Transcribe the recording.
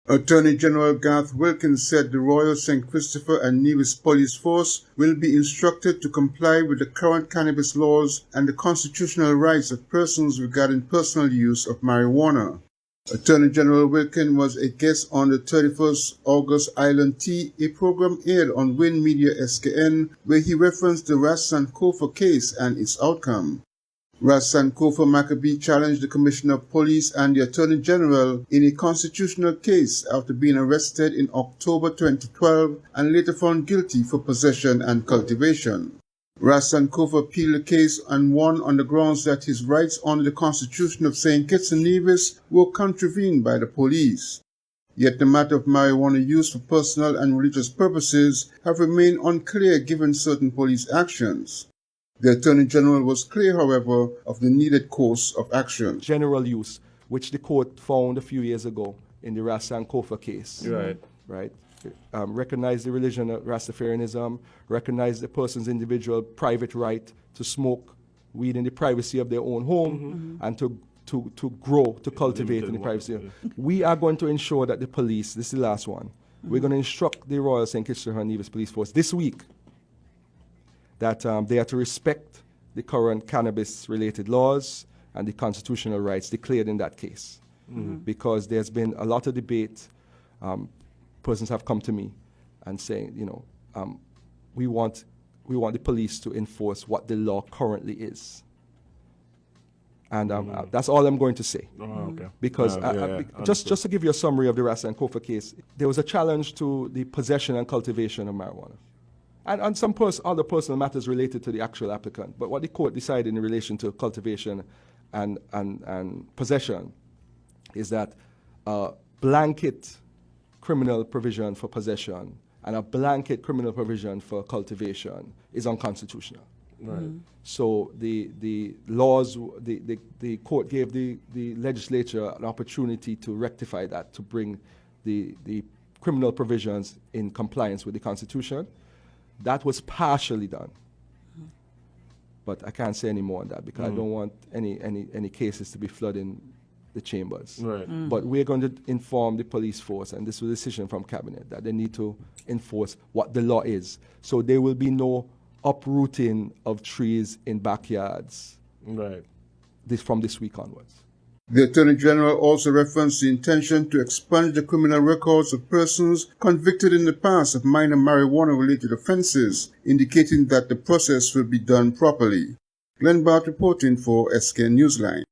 Attorney General Garth Wilkins said the Royal St. Christopher and Nevis Police Force will be instructed to comply with the current cannabis laws and the constitutional rights of persons regarding personal use of marijuana. Attorney General Wilkins was a guest on the 31st August Island Tea, a program aired on Win Media SKN, where he referenced the Ras Sankofa case and its outcome. Ras Sankofa Maccabee challenged the Commissioner of Police and the Attorney General in a constitutional case after being arrested in October 2012 and later found guilty for possession and cultivation. Ras Sankofa appealed the case and won on the grounds that his rights under the Constitution of St. Kitts and Nevis were contravened by the police. Yet the matter of marijuana use for personal and religious purposes have remained unclear given certain police actions. The Attorney General was clear, however, of the needed course of action. General use, which the court found a few years ago in the Ras Sankofa case. Right. Recognize the religion of Rastafarianism, recognize the person's individual private right to smoke weed in the privacy of their own home and to grow, to cultivate in the privacy. We are going to ensure that the police, this is the last one, we're going to instruct the Royal St. Christopher and Nevis Police Force this week that they are to respect the current cannabis-related laws and the constitutional rights declared in that case. Because there's been a lot of debate. Persons have come to me and saying, we want the police to enforce what the law currently is. And that's all I'm going to say. Because just to give you a summary of the Ras Sankofa case, there was a challenge to the possession and cultivation of marijuana. And some other personal matters related to the actual applicant. But what the court decided in relation to cultivation and possession is that blanket criminal provision for possession and a blanket criminal provision for cultivation is unconstitutional. So the laws, the court gave the legislature an opportunity to rectify that, to bring the criminal provisions in compliance with the Constitution. That was partially done. But I can't say any more on that because I don't want any cases to be flooding the chambers. But we're going to inform the police force, and this was a decision from Cabinet, that they need to enforce what the law is. So there will be no uprooting of trees in backyards from this week onwards. The Attorney General also referenced the intention to expunge the criminal records of persons convicted in the past of minor marijuana-related offenses, indicating that the process will be done properly. Glenn Bart reporting for SKN Newsline.